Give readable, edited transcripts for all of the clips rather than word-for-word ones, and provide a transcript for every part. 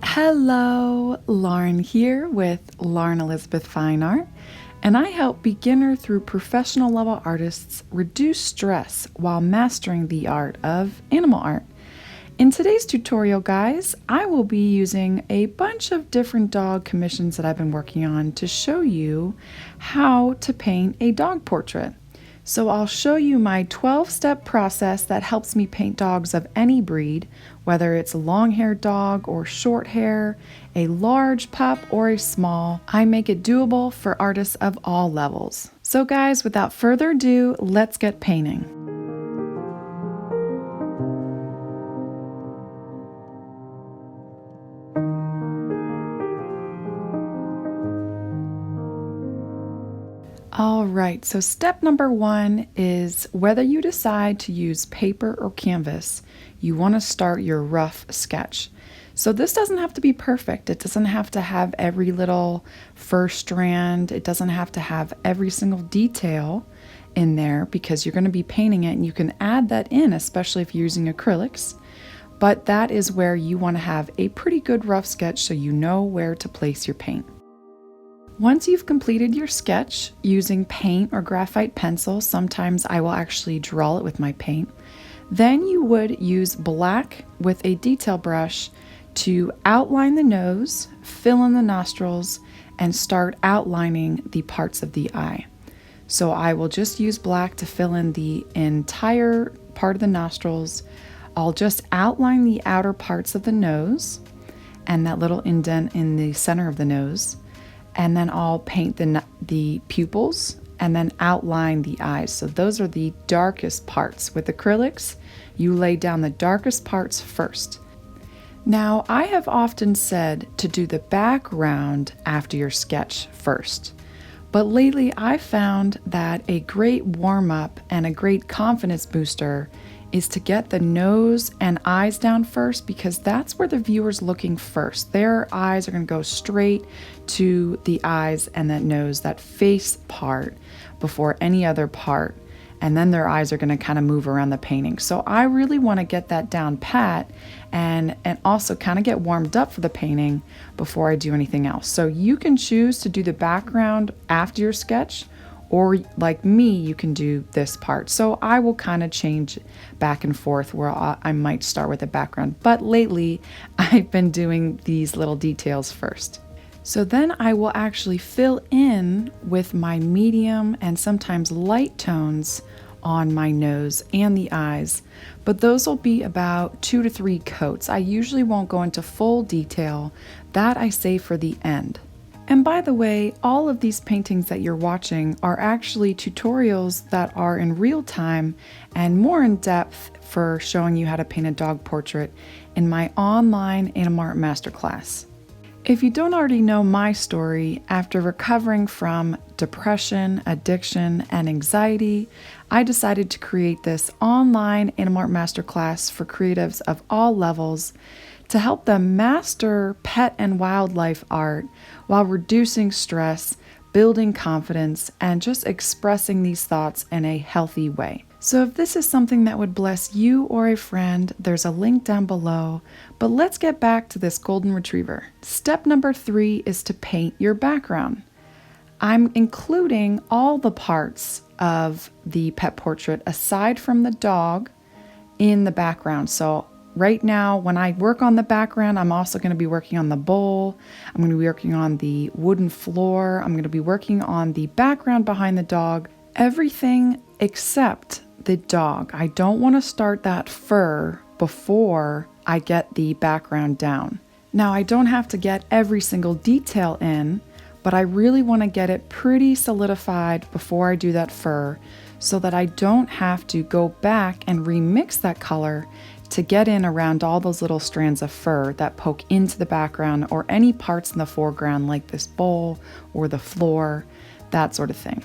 Hello, Lauren here with Lauren Elizabeth Fine Art, and I help beginner through professional level artists reduce stress while mastering the art of animal art. In today's tutorial, guys, I will be using a bunch of different dog commissions that I've been working on to show you how to paint a dog portrait. So I'll show you my 12-step process that helps me paint dogs of any breed, whether it's a long-haired dog or short hair, a large pup or a small. I make it doable for artists of all levels. So guys, without further ado, let's get painting. All right, so step number one is whether you decide to use paper or canvas, you want to start your rough sketch. So this doesn't have to be perfect. It doesn't have to have every little fur strand. It doesn't have to have every single detail in there because you're going to be painting it and you can add that in, especially if you're using acrylics. But that is where you want to have a pretty good rough sketch so you know where to place your paint. Once you've completed your sketch using paint or graphite pencil, sometimes I will actually draw it with my paint, then you would use black with a detail brush to outline the nose, fill in the nostrils, and start outlining the parts of the eye. So I will just use black to fill in the entire part of the nostrils. I'll just outline the outer parts of the nose and that little indent in the center of the nose. And then I'll paint the pupils and then outline the eyes. So those are the darkest parts. With acrylics, you lay down the darkest parts first. Now, I have often said to do the background after your sketch first. But lately, I've found that a great warm-up and a great confidence booster is to get the nose and eyes down first, because that's where the viewer's looking first. Their eyes are going to go straight to the eyes and that nose, that face part, before any other part. And then their eyes are going to kind of move around the painting. So I really want to get that down pat and also kind of get warmed up for the painting before I do anything else. So you can choose to do the background after your sketch, or like me, you can do this part. So I will kind of change back and forth where I might start with the background. But lately, I've been doing these little details first. So then I will actually fill in with my medium and sometimes light tones on my nose and the eyes. But those will be about 2 to 3 coats. I usually won't go into full detail. That I save for the end. And by the way, all of these paintings that you're watching are actually tutorials that are in real time and more in depth for showing you how to paint a dog portrait in my online animal art masterclass. If you don't already know my story, after recovering from depression, addiction, and anxiety, I decided to create this online animal art masterclass for creatives of all levels to help them master pet and wildlife art while reducing stress, building confidence, and just expressing these thoughts in a healthy way. So if this is something that would bless you or a friend, there's a link down below. But let's get back to this golden retriever. Step number 3 is to paint your background. I'm including all the parts of the pet portrait aside from the dog in the background. So right now, when I work on the background, I'm also going to be working on the bowl. I'm going to be working on the wooden floor. I'm going to be working on the background behind the dog. Everything except the dog. I don't want to start that fur before I get the background down. Now, I don't have to get every single detail in, but I really want to get it pretty solidified before I do that fur so that I don't have to go back and remix that color to get in around all those little strands of fur that poke into the background or any parts in the foreground like this bowl or the floor, that sort of thing.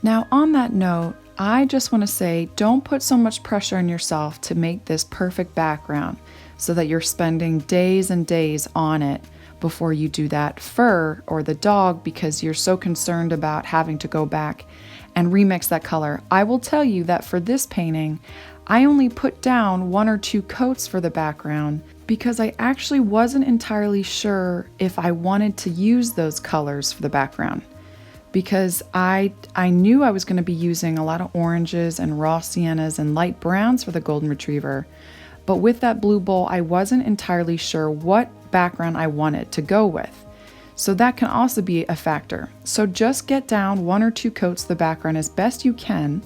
Now, on that note, I just want to say don't put so much pressure on yourself to make this perfect background so that you're spending days and days on it before you do that fur or the dog because you're so concerned about having to go back and remix that color. I will tell you that for this painting, I only put down 1 or 2 coats for the background because I actually wasn't entirely sure if I wanted to use those colors for the background, because I knew I was going to be using a lot of oranges and raw siennas and light browns for the golden retriever. But with that blue bowl, I wasn't entirely sure what background I wanted to go with. So that can also be a factor. So just get down 1 or 2 coats of the background as best you can.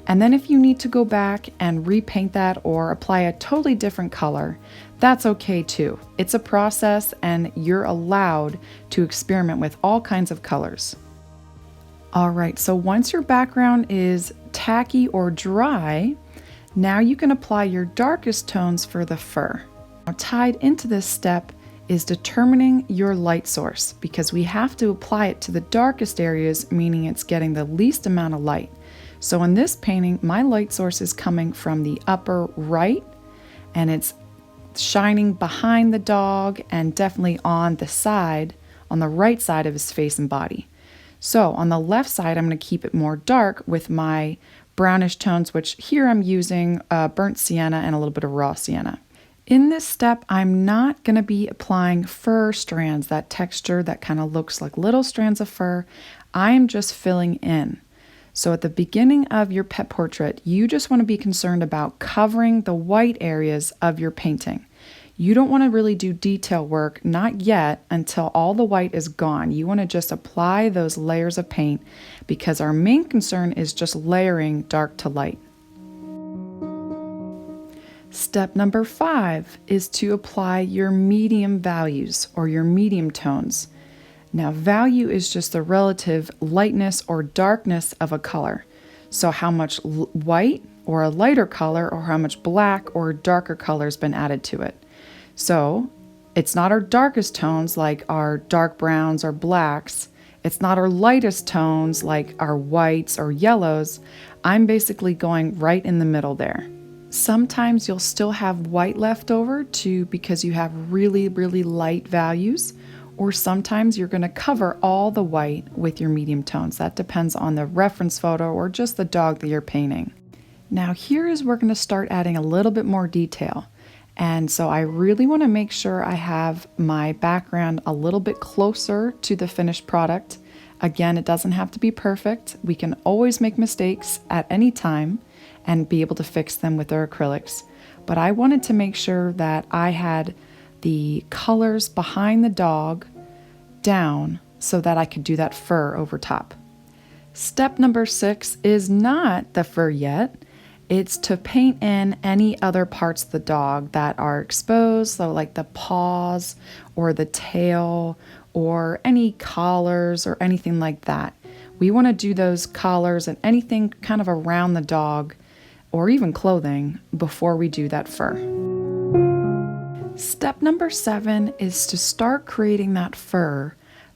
And then if you need to go back and repaint that or apply a totally different color, that's okay too. It's a process and you're allowed to experiment with all kinds of colors. All right, so once your background is tacky or dry, now you can apply your darkest tones for the fur. Now, tied into this step is determining your light source, because we have to apply it to the darkest areas, meaning it's getting the least amount of light. So in this painting, my light source is coming from the upper right, and it's shining behind the dog and definitely on the side, on the right side of his face and body. So on the left side, I'm going to keep it more dark with my brownish tones, which here I'm using burnt sienna and a little bit of raw sienna. In this step, I'm not going to be applying fur strands, that texture that kind of looks like little strands of fur. I am just filling in. So at the beginning of your pet portrait, you just want to be concerned about covering the white areas of your painting. You don't want to really do detail work, not yet, until all the white is gone. You want to just apply those layers of paint, because our main concern is just layering dark to light. Step number 5 is to apply your medium values or your medium tones. Now, value is just the relative lightness or darkness of a color. So how much white or a lighter color, or how much black or darker color has been added to it. So it's not our darkest tones like our dark browns or blacks. It's not our lightest tones like our whites or yellows. I'm basically going right in the middle there. Sometimes you'll still have white left over too, because you have really, really light values, or sometimes you're going to cover all the white with your medium tones. That depends on the reference photo or just the dog that you're painting. Now here is where we're going to start adding a little bit more detail. And so I really want to make sure I have my background a little bit closer to the finished product. Again, it doesn't have to be perfect. We can always make mistakes at any time and be able to fix them with our acrylics. But I wanted to make sure that I had the colors behind the dog down so that I could do that fur over top. Step number 6 is not the fur yet. It's to paint in any other parts of the dog that are exposed, so like the paws or the tail or any collars or anything like that. We want to do those collars and anything kind of around the dog or even clothing before we do that fur. Step number 7 is to start creating that fur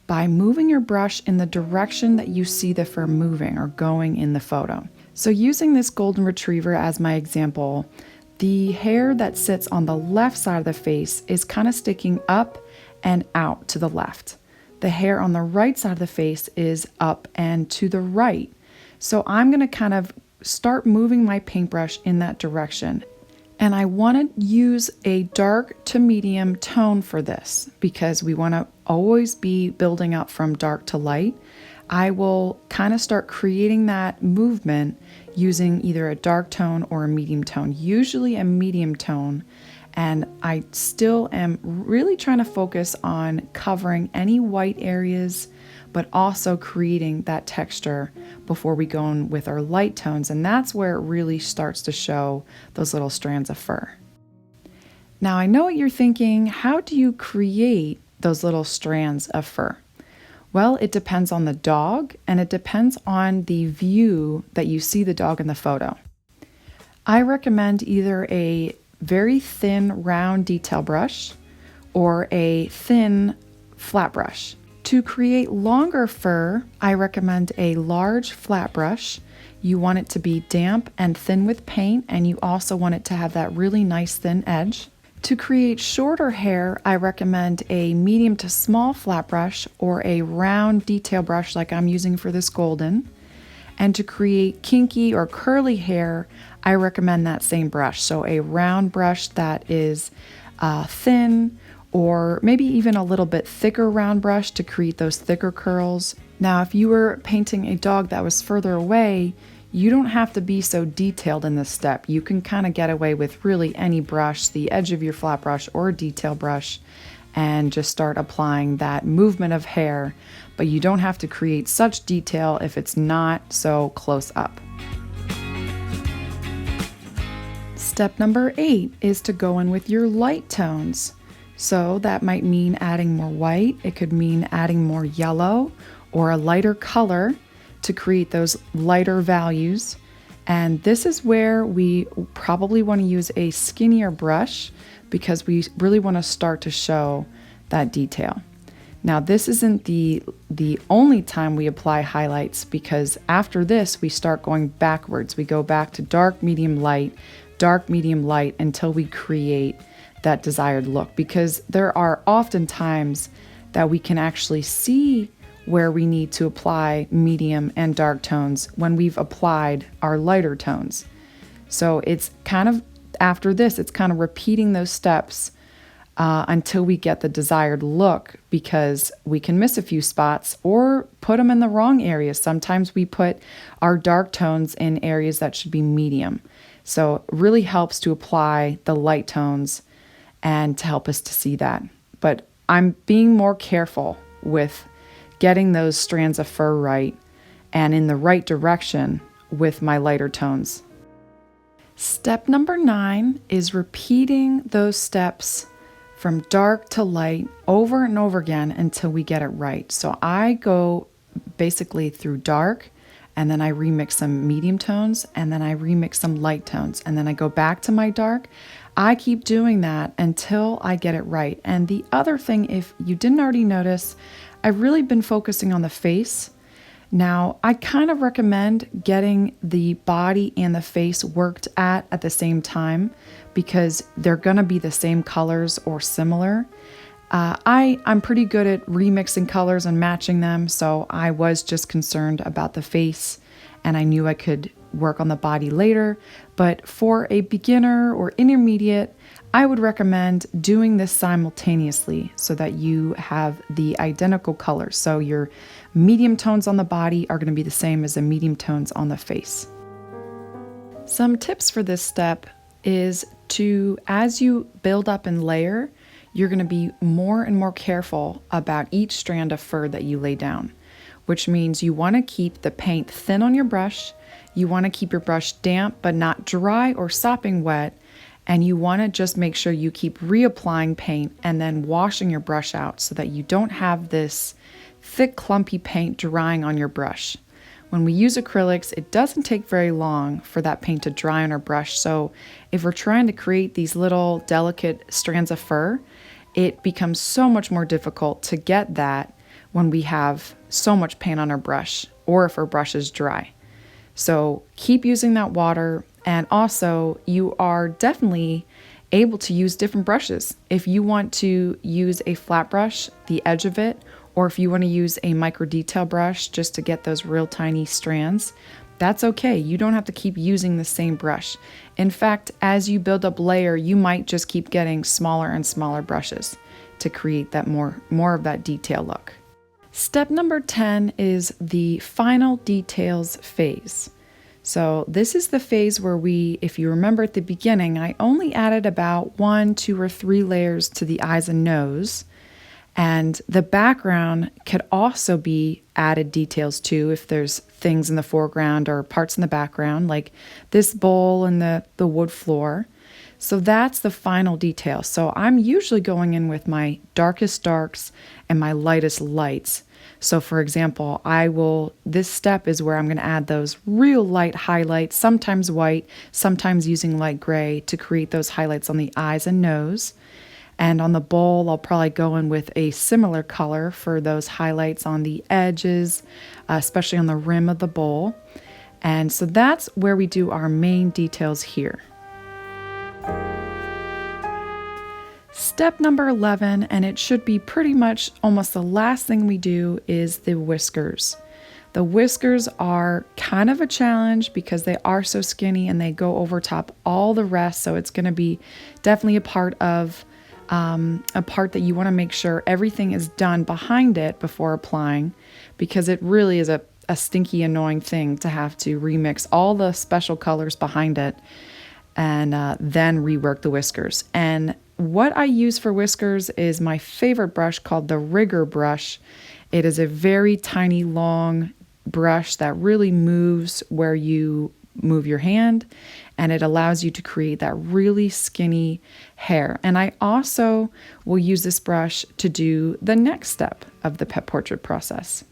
by moving your brush in the direction that you see the fur moving or going in the photo. So using this golden retriever as my example, the hair that sits on the left side of the face is kind of sticking up and out to the left. The hair on the right side of the face is up and to the right. So I'm going to kind of start moving my paintbrush in that direction. And I want to use a dark to medium tone for this because we want to always be building up from dark to light. I will kind of start creating that movement using either a dark tone or a medium tone, usually a medium tone. And I still am really trying to focus on covering any white areas, but also creating that texture before we go in with our light tones. And that's where it really starts to show those little strands of fur. Now I know what you're thinking, how do you create those little strands of fur? Well, it depends on the dog and it depends on the view that you see the dog in the photo. I recommend either a very thin round detail brush or a thin flat brush. To create longer fur, I recommend a large flat brush. You want it to be damp and thin with paint, and you also want it to have that really nice thin edge. To create shorter hair, I recommend a medium to small flat brush or a round detail brush like I'm using for this golden. And to create kinky or curly hair, I recommend that same brush. So a round brush that is thin, or maybe even a little bit thicker round brush to create those thicker curls. Now, if you were painting a dog that was further away, you don't have to be so detailed in this step. You can kind of get away with really any brush, the edge of your flat brush or a detail brush, and just start applying that movement of hair. But you don't have to create such detail if it's not so close up. Step number 8 is to go in with your light tones. So that might mean adding more white. It could mean adding more yellow or a lighter color to create those lighter values. And this is where we probably want to use a skinnier brush because we really want to start to show that detail. Now, this isn't the only time we apply highlights, because after this we start going backwards. We go back to dark, medium, light until we create that desired look, because there are often times that we can actually see where we need to apply medium and dark tones when we've applied our lighter tones. So it's kind of, after this, it's kind of repeating those steps until we get the desired look, because we can miss a few spots or put them in the wrong areas. Sometimes we put our dark tones in areas that should be medium. So it really helps to apply the light tones and to help us to see that. But I'm being more careful with getting those strands of fur right and in the right direction with my lighter tones. Step number 9 is repeating those steps from dark to light over and over again until we get it right. So I go basically through dark, and then I remix some medium tones, and then I remix some light tones, and then I go back to my dark. I keep doing that until I get it right. And the other thing, if you didn't already notice, I've really been focusing on the face. Now, I kind of recommend getting the body and the face worked at the same time, because they're going to be the same colors or similar. I'm pretty good at remixing colors and matching them, so I was just concerned about the face, and I knew I could work on the body later. But for a beginner or intermediate, I would recommend doing this simultaneously so that you have the identical colors. So your medium tones on the body are going to be the same as the medium tones on the face. Some tips for this step is to, as you build up and layer, you're going to be more and more careful about each strand of fur that you lay down, which means you want to keep the paint thin on your brush. You want to keep your brush damp but not dry or sopping wet, and you want to just make sure you keep reapplying paint and then washing your brush out so that you don't have this thick clumpy paint drying on your brush. When we use acrylics, it doesn't take very long for that paint to dry on our brush, so if we're trying to create these little delicate strands of fur, it becomes so much more difficult to get that when we have so much paint on our brush, or if our brush is dry. So keep using that water, and also you are definitely able to use different brushes. If you want to use a flat brush, the edge of it, or if you want to use a micro detail brush just to get those real tiny strands, that's okay. You don't have to keep using the same brush. In fact, as you build up layer, you might just keep getting smaller and smaller brushes to create that more of that detail look. Step number 10 is the final details phase. So this is the phase where we, if you remember at the beginning, I only added about 1, 2, or 3 layers to the eyes and nose. And the background could also be added details to if there's things in the foreground or parts in the background, like this bowl and the wood floor. So that's the final detail. So I'm usually going in with my darkest darks and my lightest lights. So for example, this step is where I'm going to add those real light highlights, sometimes white, sometimes using light gray to create those highlights on the eyes and nose. And on the bowl, I'll probably go in with a similar color for those highlights on the edges, especially on the rim of the bowl. And so that's where we do our main details here. Step number 11, and it should be pretty much almost the last thing we do, is the whiskers. The whiskers are kind of a challenge because they are so skinny and they go over top all the rest. So it's going to be definitely a part that you want to make sure everything is done behind it before applying, because it really is a stinky, annoying thing to have to remix all the special colors behind it and then rework the whiskers. And what I use for whiskers is my favorite brush called the Rigger brush. It is a very tiny, long brush that really moves where you move your hand, and it allows you to create that really skinny hair. And I also will use this brush to do the next step of the pet portrait process.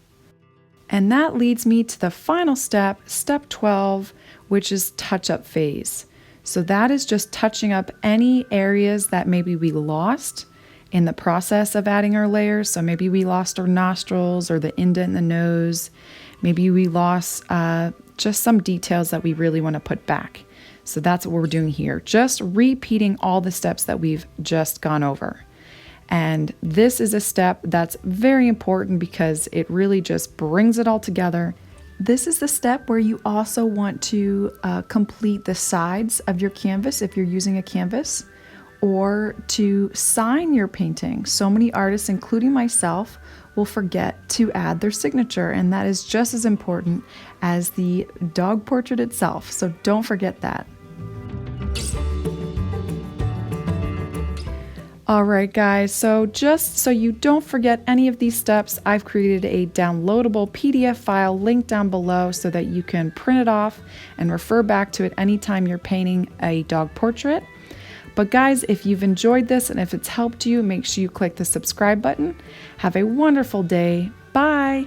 And that leads me to the final step, step 12, which is touch-up phase. So that is just touching up any areas that maybe we lost in the process of adding our layers. So maybe we lost our nostrils or the indent in the nose. Maybe we lost just some details that we really want to put back. So that's what we're doing here, just repeating all the steps that we've just gone over. And this is a step that's very important because it really just brings it all together. This is the step where you also want to complete the sides of your canvas if you're using a canvas, or to sign your painting. So many artists, including myself, will forget to add their signature, and that is just as important as the dog portrait itself. So don't forget that. All right, guys, so just so you don't forget any of these steps, I've created a downloadable PDF file linked down below so that you can print it off and refer back to it anytime you're painting a dog portrait. But guys, if you've enjoyed this and if it's helped you, make sure you click the subscribe button. Have a wonderful day. Bye.